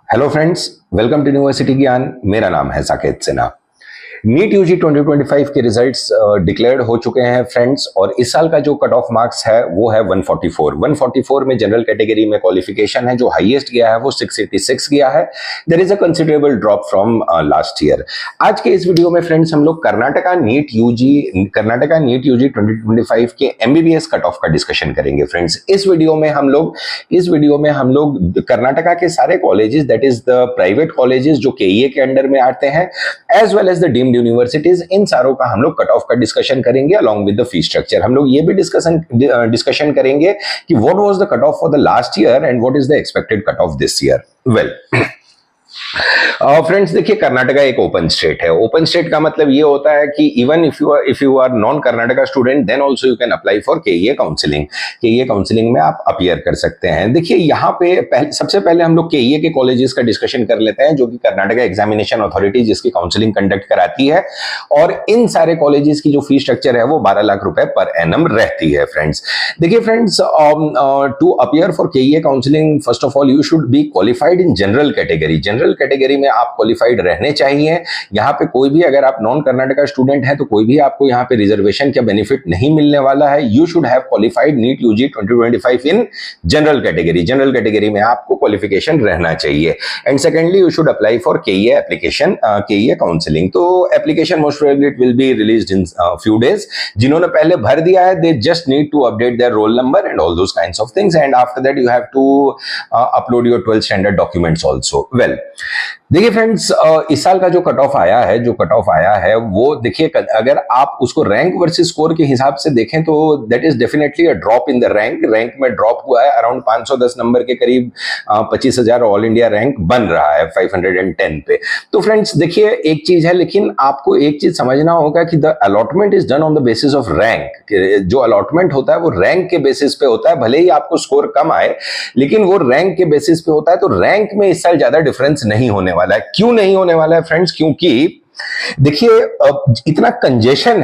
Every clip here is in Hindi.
Hello friends, welcome to university Gyan. मेरा नाम है साकेत सिन्हा। नीट यूजी 2025 के रिजल्ट्स डिक्लेयर्ड हो चुके हैं फ्रेंड्स, और इस साल का जो कट ऑफ मार्क्स है वो है 144। 144 में जनरल कैटेगरी में क्वालिफिकेशन है, जो हाईएस्ट गया है वो 686 गया है। There is a considerable drop from last year. आज के इस वीडियो में फ्रेंड्स हम लोग कर्नाटका नीट यूजी 2025 के एमबीबीएस कट ऑफ का डिस्कशन करेंगे फ्रेंड्स। इस वीडियो में हम लोग कर्नाटका के सारे colleges, that is the private colleges जो केईए के अंडर में आते हैं, as well as the deemed universities, इन सारों का हम लोग कट ऑफ का डिस्कशन करेंगे along with the fee structure. हम लोग ये भी डिस्कशन करेंगे कि what was the cut off for the last year and what is the expected cut off this year. Well friends, देखिए कर्नाटका एक ओपन स्टेट है। ओपन स्टेट का मतलब ये होता है कि even if you are non Karnataka student, then also you can apply for KEA counselling. KEA counselling में आप अपीयर कर सकते हैं। देखिए यहाँ पे सबसे पहले हम लोग केईए के कॉलेजेस का डिस्कशन कर लेते हैं, जो कि कर्नाटका एग्जामिनेशन अथॉरिटी जिसकी काउंसलिंग कंडक्ट कराती है, और इन सारे कॉलेजेस की जो फी स्ट्रक्चर है वो 12 लाख रुपए पर एनम रहती है फ्रेंड्स। देखिए friends, to appear for KEA counselling, first of all you should be qualified in general category. General category में आप क्वालिफाइड रहने चाहिए। यहाँ पे कोई भी, अगर आप नॉन कर्नाटका स्टूडेंट हैं तो कोई भी आपको यहाँ पे रिजर्वेशन का बेनिफिट नहीं मिलने वाला है। You should have qualified NEET UG 2025 in general category. General category में आपको क्वालिफिकेशन रहना चाहिए। And secondly, you should apply for KEA application, KEA counselling. तो application most probably it will be released in few days. जिन्होंने पहले भर दिया है, they just need to update their roll number and all those kinds of things, and after that you have to upload your 12th standard documents also. Well, देखिए फ्रेंड्स, इस साल का जो कट ऑफ आया है वो देखिए, अगर आप उसको रैंक वर्सेस स्कोर के हिसाब से देखें तो that is definitely a drop in the rank में ड्रॉप हुआ है। अराउंड 510 नंबर के करीब 25,000 ऑल इंडिया रैंक बन रहा है 510 पे। तो फ्रेंड्स देखिए, एक चीज है, लेकिन आपको एक चीज समझना होगा कि the allotment is done on the basis of rank. जो अलॉटमेंट होता है वो रैंक के बेसिस पे होता है। भले ही आपको स्कोर कम आए, लेकिन वो रैंक के बेसिस पे होता है। तो रैंक में इस साल ज्यादा डिफरेंस नहीं होने वाला है। क्यों नहीं होने वाला है फ्रेंड्स? क्योंकि देखिए इतना कंजेशन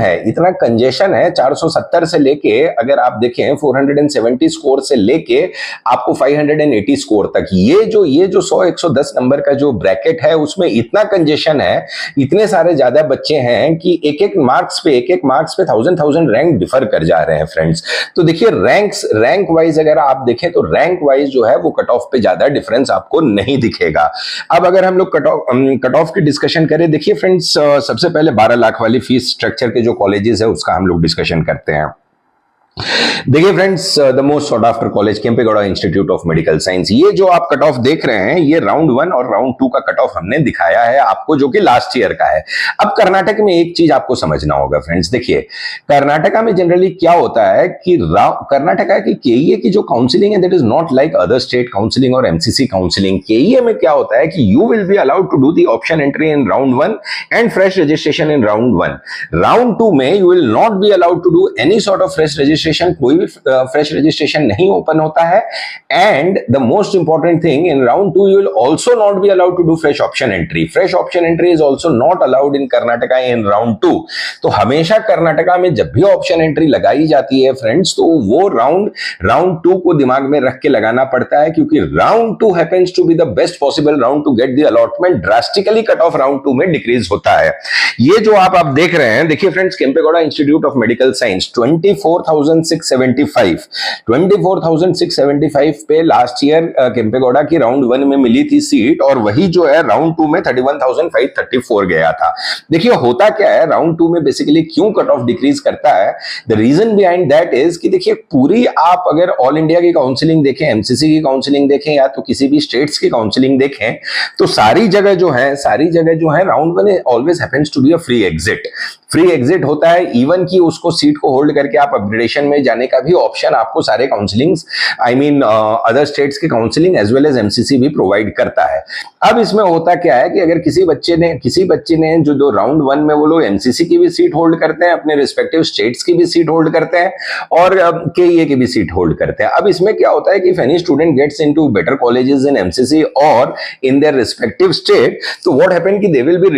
है 470 से लेके, अगर आप देखें 470 स्कोर से लेके आपको 580 स्कोर तक, ये जो 100-110 नंबर का जो ब्रैकेट है उसमें इतना कंजेशन है, इतने सारे ज्यादा बच्चे हैं कि एक एक मार्क्स पे 1000 रैंक डिफर कर जा रहे हैं फ्रेंड्स। तो देखिए रैंक वाइज अगर आप देखें तो रैंक वाइज जो है वो कट ऑफ पे ज्यादा डिफरेंस आपको नहीं दिखेगा। अब अगर हम लोग कट ऑफ की डिस्कशन करें, देखिए फ्रेंड्स, सबसे पहले 12 लाख वाली फीस स्ट्रक्चर के जो कॉलेजेस है उसका हम लोग डिस्कशन करते हैं। देखिए friends, the most sought after college Kempegowda institute of medical science. ये जो आप कट ऑफ देख रहे हैं, ये राउंड 1 और राउंड 2 का कट ऑफ हमने दिखाया है आपको, जो कि लास्ट ईयर का है। अब कर्नाटक में एक चीज आपको समझना होगा फ्रेंड्स। देखिए कर्नाटका में जनरली क्या होता है कि कर्नाटका की केईए की जो काउंसलिंग है, that is not like other state counselling और एमसीसी काउंसलिंग। केईए में क्या होता है कि you will be allowed to do the option entry in round 1 and fresh registration in round 1। Round 2 में you will not be allowed to do any sort of fresh registration. कोई भी फ्रेश रजिस्ट्रेशन नहीं ओपन होता है। And the most important thing, in round 2 you will also not be allowed to do fresh option entry. Fresh option entry is also not allowed in Karnataka in round 2। तो हमेशा कर्नाटका में जब भी ऑप्शन एंट्री लगाई जाती है फ्रेंड्स, तो वो राउंड 2 को दिमाग में रख के लगाना पड़ता है, क्योंकि round 2 happens to be the best possible round to get the allotment. Drastically cut off round 2 में डिक्रीज होता है। ये जो आप देख रहे हैं, देखिए friends, Kempegowda institute of medical science 24,675 पे लास्ट ईयर केम्पेगौड़ा की राउंड 1 में मिली थी सीट, और वही जो है राउंड 2 में 31,534 गया था। देखिए होता क्या है राउंड 2 में, बेसिकली क्यों कट ऑफ डिक्रीज करता है, the reason behind that is कि देखिए पूरी आप अगर ऑल इंडिया की काउंसलिंग देखें, एमसीसी की काउंसलिंग देखें, या तो किसी भी स्टेट्स की काउंसलिंग देखें, तो सारी जगह जो है round 1 always happens to be a free exit होता है। इवन कि उसको सीट को होल्ड करके आप अपग्रेडेशन में जाने का भी ऑप्शन आपको सारे काउंसलिंग्स, अदर स्टेट्स के counselling as well as MCC भी प्रोवाइड करता है। अब इसमें होता क्या है कि अगर किसी बच्चे ने जो दो राउंड 1 में वो लोग एमसीसी की भी सीट होल्ड करते हैं, अपने रिस्पेक्टिव स्टेट्स की भी सीट होल्ड करते हैं, और केईए की भी सीट होल्ड करते हैं। अब इसमें क्या होता है कि if any student gets into better colleges in MCC और इन देयर रिस्पेक्टिव स्टेट, तो व्हाट हैपन कि they will be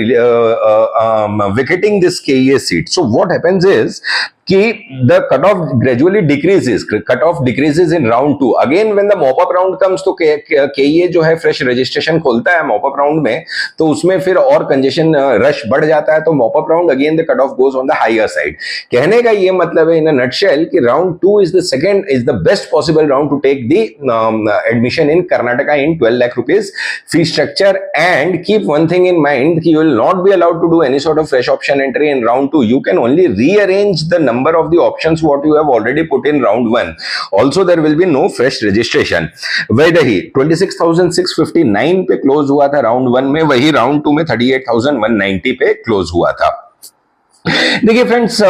vacating this KEA seat. So what happens is कि the cut off gradually decreases, cut off decreases in round 2। Again when the mop up round comes तो के जो है फ्रेश रजिस्ट्रेशन खोलता है मॉप अप राउंड में, तो उसमें फिर और कंजेशन रश बढ़ जाता है, तो mop up round again the cut off goes on the higher side. कहने का ये मतलब है इन अ नटशेल कि round 2 is the best possible round to take the admission in Karnataka in 12 lakh rupees fee structure. And keep one thing in mind कि you will not be allowed to do any sort of fresh option entry in round 2। You can only rearrange the number of the options what you have already put in round 1। Also there will be no fresh registration. Vaidehi 26,659 पे क्लोज हुआ था राउंड 1 में, वही राउंड 2 में 38,190 पे क्लोज हुआ था। देखिए friends,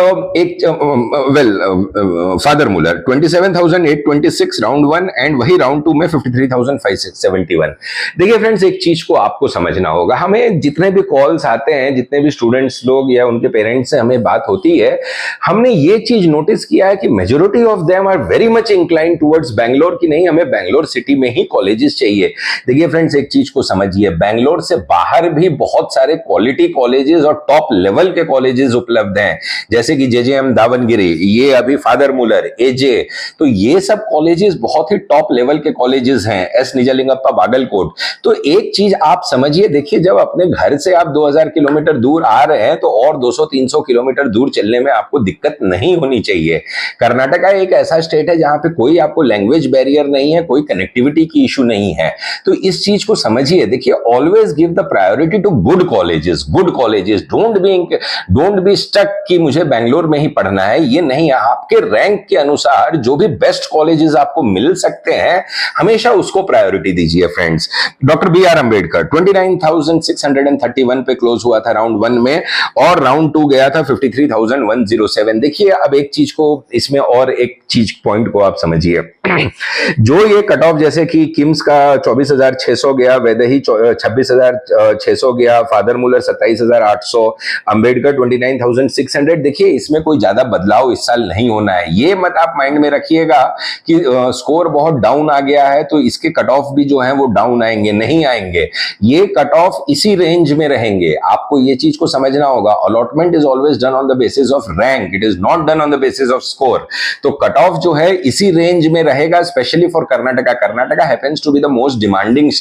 father Muller 27,826 round 1 and वही राउंड 2 में 53,571। देखिए फ्रेंड्स, एक चीज को आपको समझना होगा, हमें जितने भी कॉल्स आते हैं, जितने भी स्टूडेंट्स लोग या उनके पेरेंट्स से हमें बात होती है, हमने ये चीज नोटिस किया है कि majority of them are very much inclined towards Bangalore की नहीं, हमें बैंगलोर सिटी में ही कॉलेजेस चाहिए। देखिए फ्रेंड्स, एक चीज को समझिए, बैंगलोर से बाहर भी बहुत सारे क्वालिटी कॉलेजेस और टॉप लेवल के कॉलेजेस उपलब्ध हैं, जैसे कि जेजेएम दावनगिरी, ये अभी फादर मुलर, एजे, तो ये सब कॉलेजेस बहुत ही टॉप लेवल के कॉलेजेस हैं। एस निजलिंगप्पा बागलकोट। तो एक चीज आप समझिए, देखिए जब अपने घर से आप 2000 किलोमीटर दूर आ रहे हैं तो और 200-300 किलोमीटर दूर चलने में आपको दिक्कत नहीं होनी चाहिए। कर्नाटका एक ऐसा स्टेट है जहां पे कोई आपको लैंग्वेज बैरियर नहीं है, कोई कनेक्टिविटी की इशू नहीं है। तो इस चीज को समझिए। देखिए, always give the priority to good colleges, don't be stuck कि मुझे बैंगलोर में ही पढ़ना है, ये नहीं। आपके रैंक के अनुसार जो भी बेस्ट कॉलेजेस आपको मिल सकते हैं, हमेशा उसको प्रायोरिटी दीजिए friends. Doctor B R Ambedkar 29,631 पे क्लोज हुआ था राउंड 1 में, और राउंड 2 गया था 53,107। देखिए, अब एक चीज को इसमें और एक चीज पॉइंट को आप समझिए, जो ये कट ऑफ जैसे कि किम्स का 24,600 गया, वैदेही 26,600 गया, फादर मुलर 27,800, अंबेडकर 29,600। देखिए, इसमें कोई ज्यादा बदलाव इस साल नहीं होना है। ये मत आप माइंड में रखिएगा कि स्कोर बहुत डाउन आ गया है तो इसके कट ऑफ भी जो है वो डाउन आएंगे, नहीं आएंगे। ये कट ऑफ इसी रेंज में रहेंगे। आपको ये चीज को समझना होगा, allotment is always done on the basis of rank, it is not done on the basis of score. तो कट ऑफ जो है इसी रेंज में रहेगा, specially for Karnataka. Karnataka happens to be the most demanding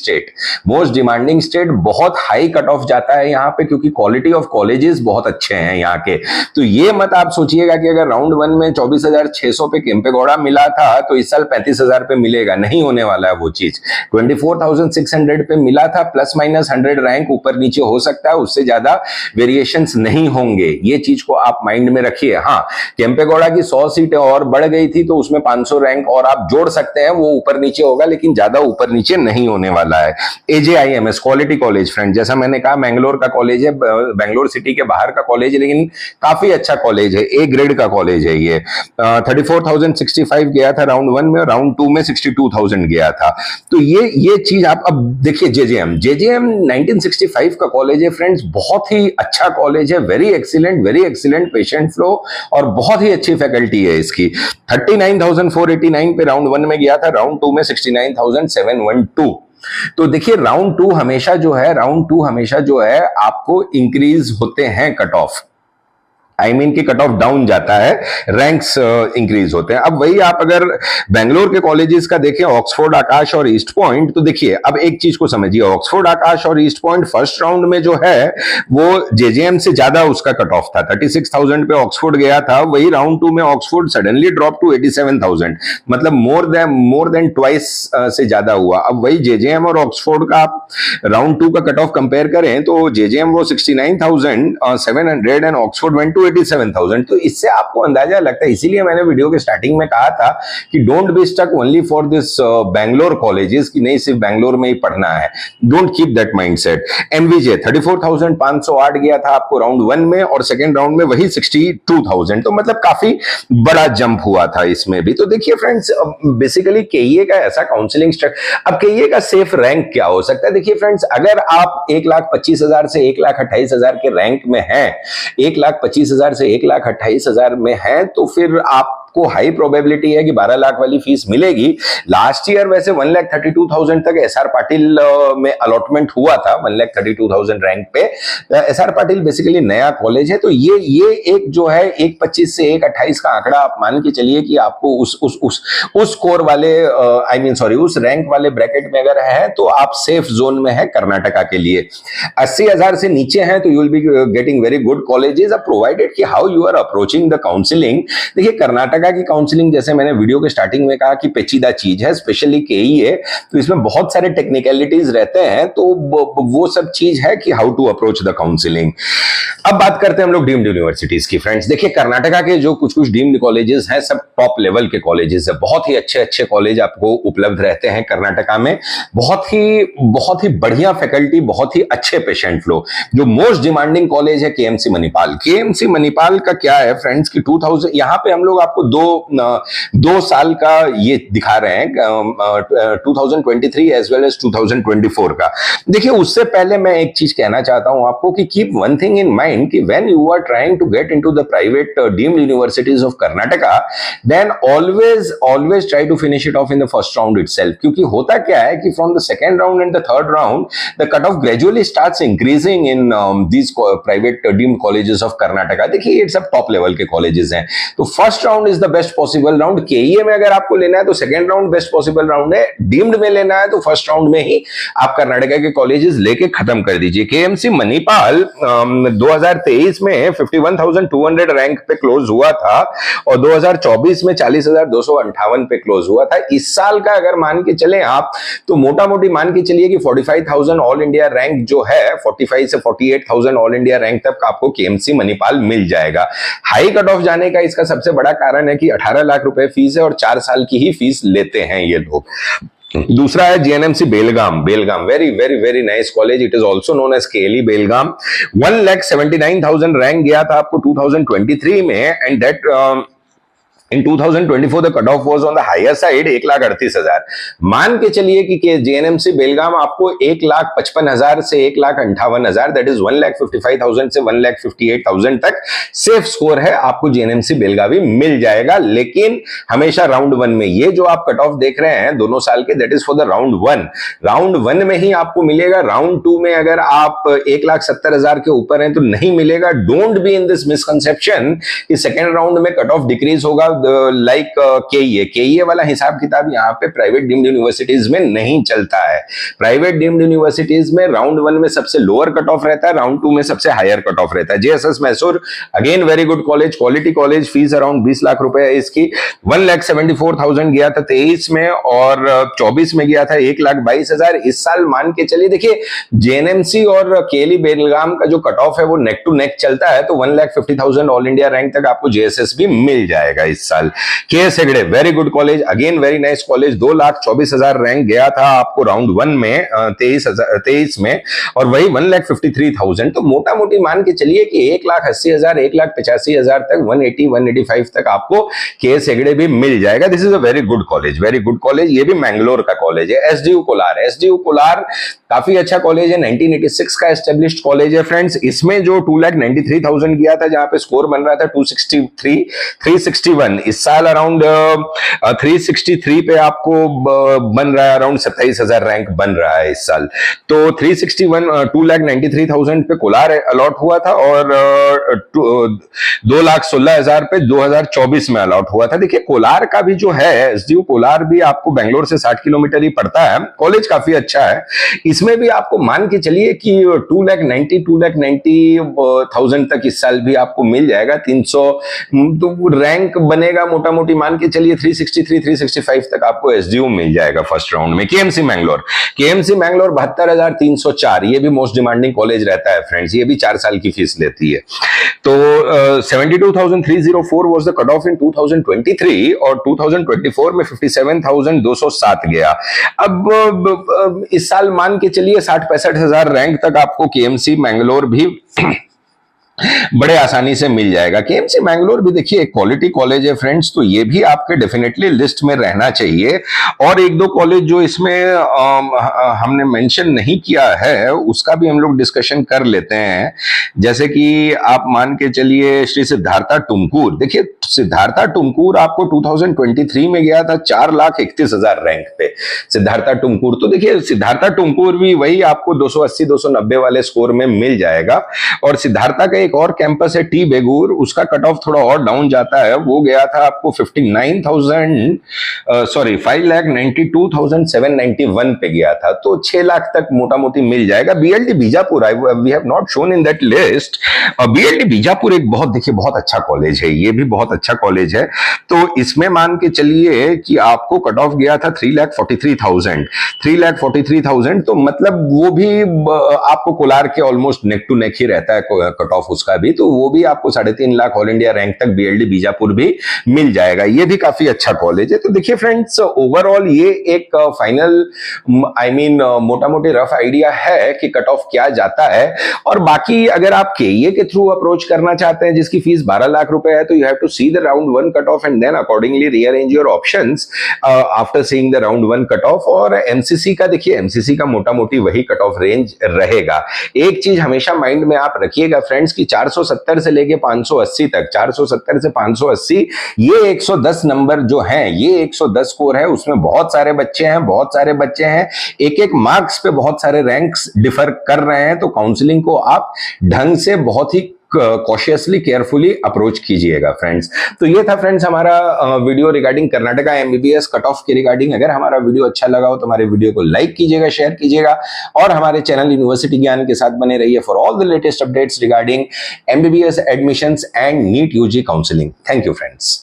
state. बहुत हाई कट ऑफ जाता है यहाँ पे, क्योंकि क्वालिटी ऑफ कॉलेजेस बहुत अच्छे हैं यहाँ के। तो ये मत आप सोचिएगा कि अगर राउंड 1 में 24,600 पे केम्पेगौड़ा मिला था तो इस साल 35,000 पे मिलेगा, नहीं होने वाला है वो चीज। 24,600 पे मिला था, प्लस माइनस 100 रैंक ऊपर नीचे हो सकता है, उससे ज्यादा वेरिएशंस नहीं होंगे। ये चीज को आप माइंड में रखिए। हाँ, केम्पेगौड़ा की 100 सीटें और बढ़ गई थी तो उसमें 500 रैंक और आप जोड़ सकते हैं, वो ऊपर नीचे होगा, लेकिन ज्यादा ऊपर नीचे नहीं होने वाला है। AJIMS क्वालिटी कॉलेज फ्रेंड, जैसा मैंने कहा, बैंगलोर का कॉलेज है, बैंगलोर सिटी के बाहर का कॉलेज है, लेकिन काफी अच्छा कॉलेज है, ए ग्रेड का कॉलेज है ये। 34,065 गया था राउंड 1 में, राउंड 2 में 62,000 गया था। तो ये चीज आप अब देखिए। जेजेएम 1965 का कॉलेज है फ्रेंड्स, बहुत ही अच्छा कॉलेज है, वेरी एक्सीलेंट पेशेंट फ्लो और बहुत ही अच्छी फैकल्टी है इसकी। 39,489 पे राउंड 1 में गया था, राउंड 2 में 69,712। तो देखिए, राउंड 2 हमेशा जो है आपको इंक्रीज होते हैं कट ऑफ, की कट ऑफ डाउन जाता है, रैंक्स इंक्रीज होते हैं। अब वही आप अगर बैंगलोर के कॉलेजेस का देखें, ऑक्सफोर्ड आकाश और ईस्ट पॉइंट, तो देखिए अब एक चीज को समझिए, ऑक्सफोर्ड आकाश और ईस्ट पॉइंट फर्स्ट राउंड में जो है वो जेजेएम से ज्यादा उसका कट ऑफ था, 36,000 पे ऑक्सफोर्ड गया था। वही राउंड 2 में ऑक्सफोर्ड सडनली ड्रॉप टू 87,000, मतलब मोर देन ट्वाइस से ज्यादा हुआ। अब वही जेजेएम और ऑक्सफोर्ड का आप राउंड 2 का कट ऑफ कंपेयर करें तो जेजेएम वो 69,700 एंड ऑक्सफोर्ड वेंट टू 87,000। तो इससे आपको अंदाजा लगता है, इसीलिए मैंने वीडियो के स्टार्टिंग में कहा था कि don't be stuck only for this Bangalore colleges, कि नहीं सिर्फ बैंगलोर में ही पढ़ना है। Don't keep that mindset. MVJ 34,508 गया था आपको राउंड 1 में, और सेकेंड राउंड में वही 62,000। तो मतलब काफी बड़ा जंप हुआ था इसमें भी। तो देखिए फ्रेंड्स, बेसिकली केईए का ऐसा काउंसलिंग स्ट्रक्चर, अब केईए का सेफ रैंक क्या हो सकता है? देखिए फ्रेंड्स, अगर आप 1,25,000 से 1,28,000 के रैंक में हैं, 1,25,000 से 1,28,000 में है, तो फिर आप आपको हाई प्रोबेबिलिटी है कि 12 लाख वाली फीस मिलेगी। लास्ट ईयर वैसे 1,32,000 तक एसआर पाटिल में अलॉटमेंट हुआ था, 1,32,000 रैंक पे। एसआर पाटिल बेसिकली नया कॉलेज है, तो ये एक जो है 1,25 से 1,28 का आंकड़ा आप मान के चलिए कि आपको उस स्कोर वाले उस रैंक वाले ब्रैकेट में अगर है तो आप सेफ जोन में है कर्नाटका के लिए। 80,000 से नीचे हैं तो you will be getting very good colleges, provided कि how you are approaching the counselling. देखिए कर्नाटका की काउंसलिंग जैसे मैंने वीडियो के स्टार्टिंग में कहा कि पेचीदा चीज है, स्पेशली केईए, तो इसमें बहुत सारे टेक्निकलिटीज रहते हैं, तो वो सब चीज है कि how to approach the counselling. अब बात करते हैं हम लोग डीम्ड यूनिवर्सिटीज की। फ्रेंड्स देखिए कर्नाटका के जो कुछ डीम्ड कॉलेजेस हैं सब टॉप लेवल के कॉलेजेस है, बहुत ही अच्छे कॉलेज आपको उपलब्ध रहते हैं कर्नाटका में, बहुत ही बढ़िया फैकल्टी, बहुत ही अच्छे पेशेंट फ्लो। जो मोस्ट डिमांडिंग कॉलेज है केएमसी मणिपाल। केएमसी मणिपाल का क्या है फ्रेंड्स कि 2000 यहां पे हम लोग आपको दो साल का ये दिखा रहे हैं, 2023 एज वेल एज 2024 का। देखिए उससे पहले मैं एक चीज कहना चाहता हूं आपको कि keep one thing in mind कि when you are trying to get into the private deemed universities of Karnataka, then always try to finish it off in the first round itself. क्योंकि होता क्या है कि from the second round and the third round the cut off gradually starts increasing in these private deemed colleges of Karnataka. देखिए ये सब टॉप लेवल के कॉलेजेस हैं, तो first round is the best possible round. KEA में अगर आपको लेना है तो second round best possible round है, डीम्ड में लेना है तो फर्स्ट राउंड में ही आप कर्नाटका के कॉलेजेस लेके खत्म कर दीजिए। केएमसी मणिपाल 2023 में 51,200 रैंक पे क्लोज हुआ था और 2024 में 40,258 पे क्लोज हुआ था। इस साल का अगर मान के चले आप तो मोटा मोटी मान के चलिए कि 45,000 ऑल इंडिया रैंक जो है, 45 से 48,000 ऑल इंडिया रैंक तक आपको केएमसी मणिपाल मिल जाएगा। हाई कट ऑफ जाने का इसका सबसे बड़ा कारण है कि 18 लाख रुपए फीस है और 4 साल की ही फीस लेते हैं ये लोग। दूसरा है GNMC Belgaum. Very very very nice college, it is also known as KLE Belgaum. 1,79,000 rank गया था आपको 2023 में, and that In 2024 the cutoff was on the higher side, 1,38,000। मान के चलिए कि जेएनएमसी बेलगाम आपको 1,55,000 से 1,58,000, दैट इज 1,55,000 से 1,58,000 तक सेफ स्कोर है, आपको जेएनएमसी बेलगावी मिल जाएगा। लेकिन हमेशा राउंड 1 में, ये जो आप कट ऑफ देख रहे हैं दोनों साल के, that is for the round 1। Round 1 में ही आपको मिलेगा। राउंड 2 में अगर आप 1,70,000 के ऊपर हैं तो नहीं मिलेगा। Don't be in this misconception कि सेकेंड राउंड में कट ऑफ डिक्रीज होगा लाइक केईए वाला हिसाब किताब यहाँ पे प्राइवेट डीम्ड यूनिवर्सिटीज में नहीं चलता है। प्राइवेट डीम्ड यूनिवर्सिटीज में राउंड 1 में सबसे लोअर कट ऑफ रहता है, राउंड 2 में सबसे हायर कट ऑफ रहता है। JSS Mysore again very good college, quality college, fees around 20 lakh रुपए है इसकी। 1,74,000 गया था 23 में और 24 में गया था 1,22,000। इस साल मान के चलिए, देखिए जेएनएमसी और केएलई बेलगाम का जो कट ऑफ है वो नेक टू नेक चलता है, तो 1,50,000 ऑल इंडिया रैंक तक आपको जेएसएस भी मिल जाएगा इस साल। KS Hegde very good college, again very nice college, 2,24,000 rank गया था आपको राउंड 1 में 23 में, और वही 1,53,000। तो मोटा मोटी मान के चलिए कि 1,80,000 1,85,000 तक 185 तक आपको केएस हेगड़े भी मिल जाएगा। This is a very good college, very good college. ये भी मैंगलोर का कॉलेज है। एसडीयू कोलार काफी अच्छा कॉलेज है, 1986 का एस्टेब्लिश्ड कॉलेज है फ्रेंड्स। इसमें जो 2,93,000 गया था, जहां पे स्कोर बन रहा था 361, इस साल अराउंड 363 पे आपको बन रहा है, अराउंड 27,000 रैंक बन रहा है इस साल। तो 361 2,93,000 पे कोलार अलॉट हुआ था और 2,16,000 पे 2024 में अलॉट हुआ था। देखिए कोलार का भी जो है, एसडीयू कोलार भी आपको बेंगलोर से 60 किलोमीटर ही पड़ता है, कॉलेज काफी अच्छा है। इसमें भी आपको मान के चलिए कि 2,90,000 तक इस साल भी आपको मिल जाएगा। 300 तो रैंक बनेगा मोटा मोटी मान के चलिए 363 365 तक आपको एसडीयू मिल जाएगा फर्स्ट राउंड में। केएमसी मैंगलोर 72,304, ये भी मोस्ट डिमांडिंग कॉलेज रहता है फ्रेंड्स, ये भी 4 साल की फीस लेती है। तो 72,304 वाज द कट ऑफ इन 2023 और 2024 में 57,207 गया। अब इस साल मान के चलिए 60-65 हजार रैंक तक आपको केएमसी मैंगलोर भी बड़े आसानी से मिल जाएगा। केएमसी मैंगलोर भी देखिए एक क्वालिटी कॉलेज है फ्रेंड्स, तो ये भी आपके डेफिनेटली लिस्ट में रहना चाहिए। और एक दो कॉलेज जो इसमें हमने मेंशन नहीं किया है उसका भी हम लोग डिस्कशन कर लेते हैं। जैसे कि आप मान के चलिए श्री सिद्धार्था टुमकुर। देखिए सिद्धार्था टुमकुर आपको 2023 में गया था 4,31,000 रैंक पे सिद्धार्था टुमकुर। तो देखिए सिद्धार्था टुमकुर भी वही आपको 280 290 वाले स्कोर में मिल जाएगा। और सिद्धार्था का एक और कैंपस है टी बेगूर, उसका कट ऑफ थोड़ा और डाउन जाता है, वो गया था आपको 5,92,791 पे गया था, तो 6 लाख तक मोटा मोटी मिल जाएगा। BLD Bijapur we have not shown in that list. BLD Bijapur एक बहुत देखिए बहुत अच्छा कॉलेज है, ये भी बहुत अच्छा कॉलेज है। तो इसमें मान के चलिए कि आपको कट ऑफ गया था 3,43,000, तो मतलब वो भी आपको कोलार के ऑलमोस्ट नेक टू नेक ही रहता है कट ऑफ उसका भी, तो वो भी आपको 3.5 लाख ऑल इंडिया रैंक तक बीएलडी बीजापुर भी मिल जाएगा। ये भी काफी अच्छा कॉलेज है। तो देखिए फ्रेंड्स ओवरऑल ये एक फाइनल मोटा मोटी रफ आइडिया है कि कट ऑफ क्या जाता है। और बाकी अगर आप केईए के थ्रू अप्रोच करना चाहते हैं जिसकी फीस 12 लाख रुपए है, तो you have to see the round 1 cut off and then accordingly rearrange your options after seeing the round 1 cut off. और एमसीसी का देखिए एमसीसी का मोटा मोटी वही कट ऑफ रेंज रहेगा। एक चीज हमेशा माइंड में आप रखिएगा फ्रेंड्स की 470 से लेके 580 तक, 470 से 580 ये 110 नंबर जो हैं, ये 110 स्कोर है, उसमें बहुत सारे बच्चे हैं, एक एक मार्क्स पे बहुत सारे रैंक्स डिफर कर रहे हैं। तो काउंसलिंग को आप ढंग से बहुत ही कॉशियसली केयरफुली अप्रोच कीजिएगा फ्रेंड्स। तो ये था फ्रेंड्स हमारा video regarding Karnataka MBBS cut of के रिगार्डिंग। अगर हमारा वीडियो अच्छा लगा हो तो हमारे वीडियो को लाइक कीजिएगा, शेयर कीजिएगा और हमारे चैनल यूनिवर्सिटी ज्ञान के साथ बने रहिए for all the latest updates regarding MBBS admissions and NEET UG counselling. Thank you friends.